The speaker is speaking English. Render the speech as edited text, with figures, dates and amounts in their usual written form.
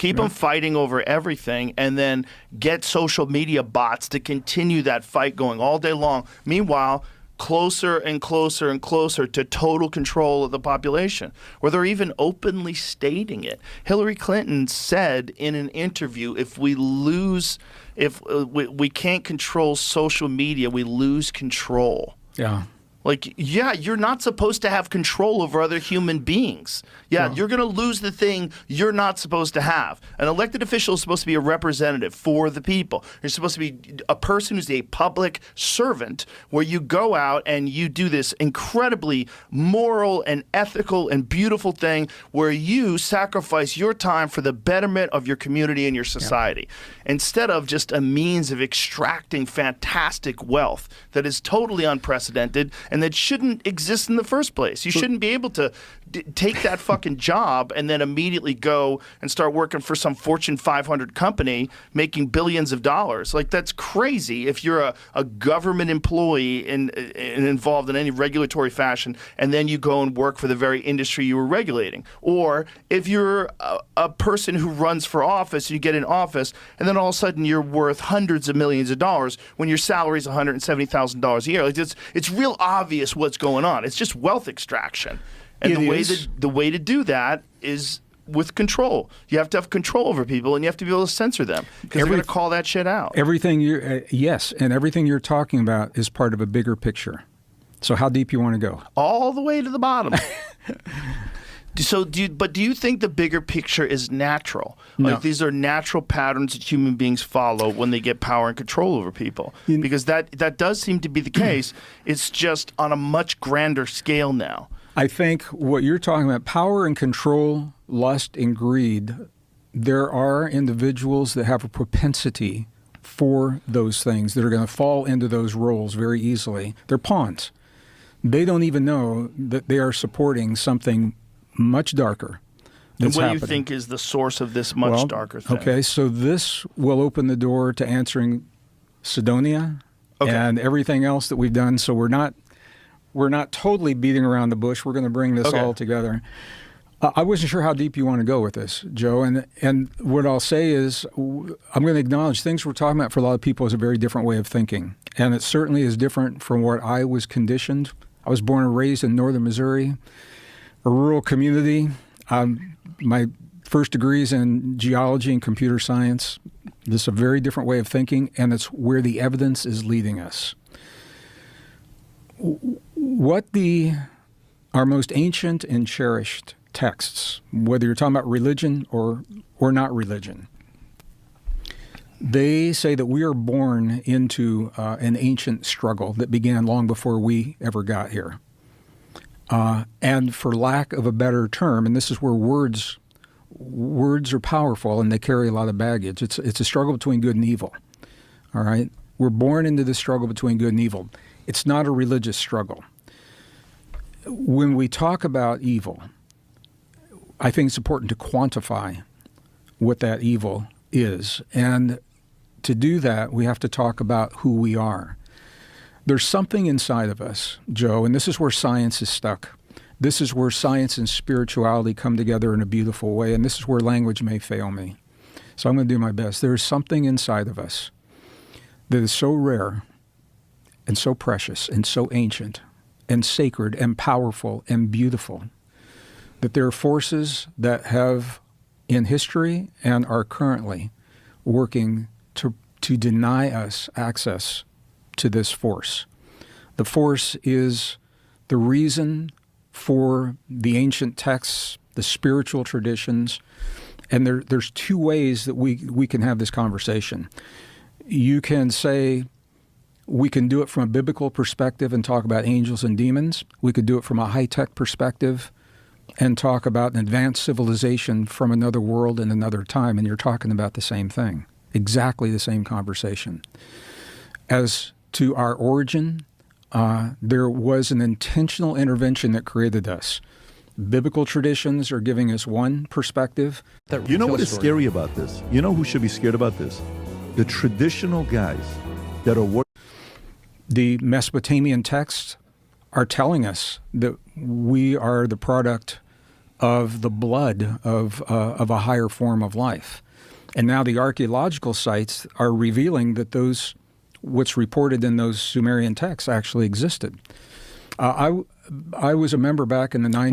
keep them fighting over everything, and then get social media bots to continue that fight going all day long. Meanwhile, closer and closer and closer to total control of the population, where they're even openly stating it. Hillary Clinton said in an interview, if we can't control social media, we lose control. Yeah. Like, yeah, you're not supposed to have control over other human beings. Yeah, you're going to lose the thing you're not supposed to have. An elected official is supposed to be a representative for the people. You're supposed to be a person who's a public servant, where you go out and you do this incredibly moral and ethical and beautiful thing where you sacrifice your time for the betterment of your community and your society, instead of just a means of extracting fantastic wealth that is totally unprecedented and that shouldn't exist in the first place. You shouldn't be able to take that fucking job and then immediately go and start working for some Fortune 500 company making billions of dollars. Like, that's crazy if you're a government employee and involved in any regulatory fashion, and then you go and work for the very industry you were regulating. Or if you're a person who runs for office, you get in office, and then all of a sudden you're worth hundreds of millions of dollars when your salary is $170,000 a year. Like, it's real obvious what's going on. It's just wealth extraction. And the way to do that is with control. You have to have control over people, and you have to be able to censor them, because they're going to call that shit out. Everything and everything you're talking about is part of a bigger picture. So how deep you want to go? All the way to the bottom. But do you think the bigger picture is natural? No. Like, these are natural patterns that human beings follow when they get power and control over people? Because that does seem to be the case. It's just on a much grander scale now. I think what you're talking about, power and control, lust and greed, there are individuals that have a propensity for those things that are going to fall into those roles very easily. They're pawns. They don't even know that they are supporting something much darker. And what do you think is the source of this much darker thing? Okay, so this will open the door to answering Cydonia and everything else that we've done. So we're not totally beating around the bush. We're going to bring this all together. I wasn't sure how deep you want to go with this, Joe. And what I'll say is I'm going to acknowledge things we're talking about for a lot of people is a very different way of thinking. And it certainly is different from what I was conditioned. I was born and raised in northern Missouri, a rural community. My first degree is in geology and computer science. This is a very different way of thinking, and it's where the evidence is leading us. What our most ancient and cherished texts, whether you're talking about religion or not religion, they say that we are born into an ancient struggle that began long before we ever got here. And for lack of a better term, and this is where words are powerful and they carry a lot of baggage. It's a struggle between good and evil. All right? We're born into this struggle between good and evil. It's not a religious struggle. When we talk about evil, I think it's important to quantify what that evil is. And to do that, we have to talk about who we are. There's something inside of us, Joe, and this is where science is stuck. This is where science and spirituality come together in a beautiful way, and this is where language may fail me. So I'm going to do my best. There is something inside of us that is so rare and so precious and so ancient and sacred and powerful and beautiful that there are forces that have in history and are currently working to deny us access to this force. The force is the reason for the ancient texts, the spiritual traditions, and there's two ways that we can have this conversation. You can say we can do it from a biblical perspective and talk about angels and demons. We could do it from a high-tech perspective and talk about an advanced civilization from another world and another time, and you're talking about the same thing, exactly the same conversation. As to our origin, there was an intentional intervention that created us. Biblical traditions are giving us one perspective. You know what is scary about this? You know who should be scared about this? The traditional guys that are The Mesopotamian texts are telling us that we are the product of the blood of a higher form of life. And now the archaeological sites are revealing that what's reported in those Sumerian texts actually existed. I was a member back in the 90s.